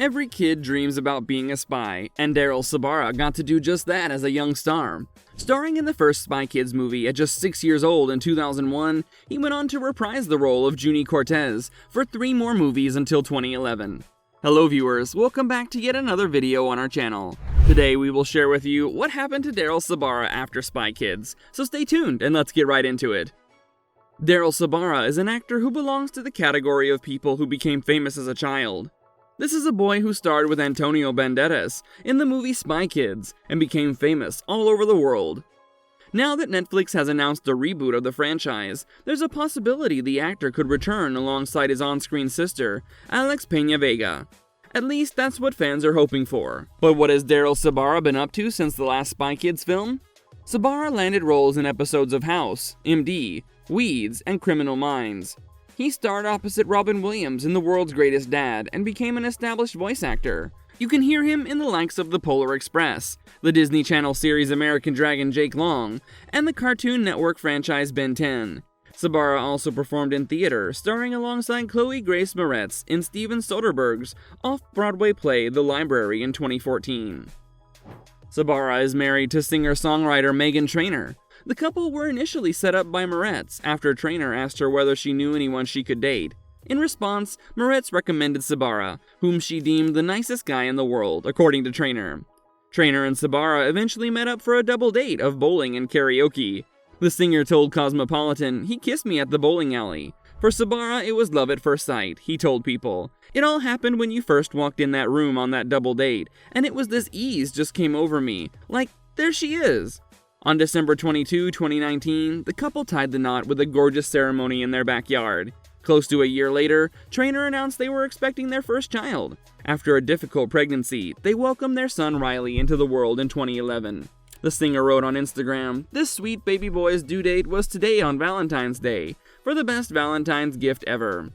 Every kid dreams about being a spy, and Daryl Sabara got to do just that as a young star. Starring in the first Spy Kids movie at just 6 years old in 2001, he went on to reprise the role of Juni Cortez for 3 more movies until 2011. Hello viewers, welcome back to yet another video on our channel. Today we will share with you what happened to Daryl Sabara after Spy Kids, so stay tuned and let's get right into it. Daryl Sabara is an actor who belongs to the category of people who became famous as a child. This is a boy who starred with Antonio Banderas in the movie Spy Kids and became famous all over the world. Now that Netflix has announced a reboot of the franchise, there's a possibility the actor could return alongside his on-screen sister, Alex Peña Vega. At least that's what fans are hoping for. But what has Daryl Sabara been up to since the last Spy Kids film? Sabara landed roles in episodes of House, MD, Weeds, and Criminal Minds. He starred opposite Robin Williams in The World's Greatest Dad and became an established voice actor. You can hear him in the likes of The Polar Express, the Disney Channel series American Dragon Jake Long, and the Cartoon Network franchise Ben 10. Sabara also performed in theater, starring alongside Chloe Grace Moretz in Steven Soderbergh's off-Broadway play The Library in 2014. Sabara is married to singer-songwriter Meghan Trainor. The couple were initially set up by Moretz after Trainor asked her whether she knew anyone she could date. In response, Moretz recommended Sabara, whom she deemed the nicest guy in the world, according to Trainor. Trainor and Sabara eventually met up for a double date of bowling and karaoke. The singer told Cosmopolitan, "He kissed me at the bowling alley." For Sabara, it was love at first sight, he told People. "It all happened when you first walked in that room on that double date, and it was this ease just came over me. Like, there she is." On December 22, 2019, the couple tied the knot with a gorgeous ceremony in their backyard. Close to a year later, Trainor announced they were expecting their first child. After a difficult pregnancy, they welcomed their son Riley into the world in 2011. The singer wrote on Instagram, "This sweet baby boy's due date was today on Valentine's Day, for the best Valentine's gift ever."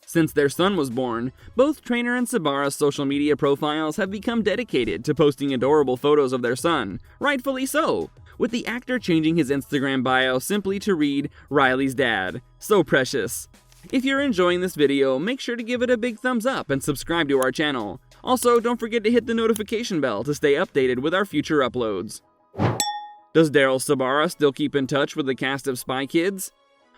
Since their son was born, both Trainor and Sabara's social media profiles have become dedicated to posting adorable photos of their son, rightfully so, with the actor changing his Instagram bio simply to read, "Riley's dad." So precious. If you're enjoying this video, make sure to give it a big thumbs up and subscribe to our channel. Also, don't forget to hit the notification bell to stay updated with our future uploads. Does Daryl Sabara still keep in touch with the cast of Spy Kids?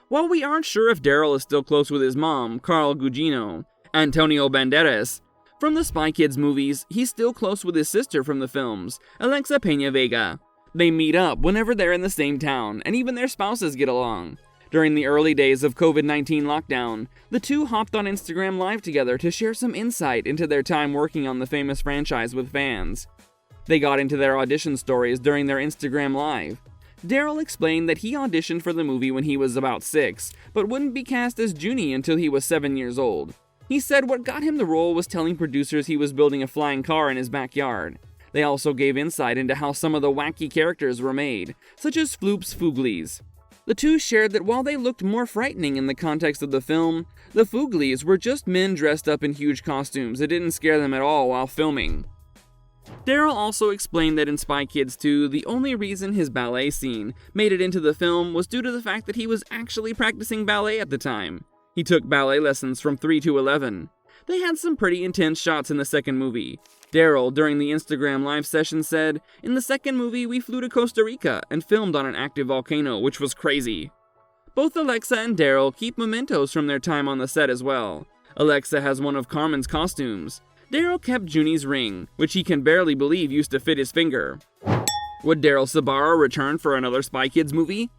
While we aren't sure if Daryl is still close with his mom, Carl Gugino, Antonio Banderas, from the Spy Kids movies, he's still close with his sister from the films, Alexa Peña Vega. They meet up whenever they're in the same town, and even their spouses get along. During the early days of COVID-19 lockdown, the two hopped on Instagram Live together to share some insight into their time working on the famous franchise with fans. They got into their audition stories during their Instagram Live. Daryl explained that he auditioned for the movie when he was about 6, but wouldn't be cast as Juni until he was 7 years old. He said what got him the role was telling producers he was building a flying car in his backyard. They also gave insight into how some of the wacky characters were made, such as Floop's Fooglies. The two shared that while they looked more frightening in the context of the film, the Fooglies were just men dressed up in huge costumes that didn't scare them at all while filming. Daryl also explained that in Spy Kids 2, the only reason his ballet scene made it into the film was due to the fact that he was actually practicing ballet at the time. He took ballet lessons from 3 to 11. They had some pretty intense shots in the second movie. Daryl, during the Instagram Live session, said, "In the second movie, we flew to Costa Rica and filmed on an active volcano, which was crazy." Both Alexa and Daryl keep mementos from their time on the set as well. Alexa has one of Carmen's costumes. Daryl kept Juni's ring, which he can barely believe used to fit his finger. Would Daryl Sabara return for another Spy Kids movie?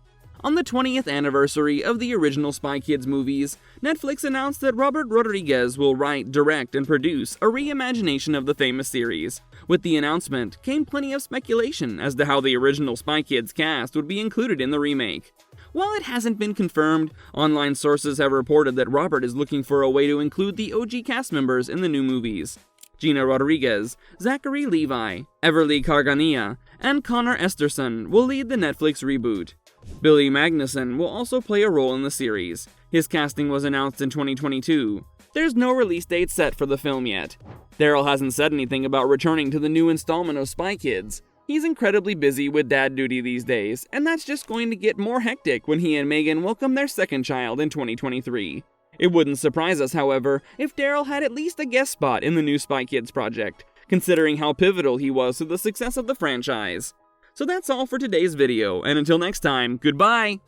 On the 20th anniversary of the original Spy Kids movies, Netflix announced that Robert Rodriguez will write, direct, and produce a reimagination of the famous series. With the announcement came plenty of speculation as to how the original Spy Kids cast would be included in the remake. While it hasn't been confirmed, online sources have reported that Robert is looking for a way to include the OG cast members in the new movies. Gina Rodriguez, Zachary Levi, Everly Carganilla, and Connor Esterson will lead the Netflix reboot. Billy Magnuson will also play a role in the series. His casting was announced in 2022. There's no release date set for the film yet. Daryl hasn't said anything about returning to the new installment of Spy Kids. He's incredibly busy with dad duty these days, and that's just going to get more hectic when he and Meghan welcome their second child in 2023. It wouldn't surprise us, however, if Daryl had at least a guest spot in the new Spy Kids project, considering how pivotal he was to the success of the franchise. So that's all for today's video, and until next time, goodbye!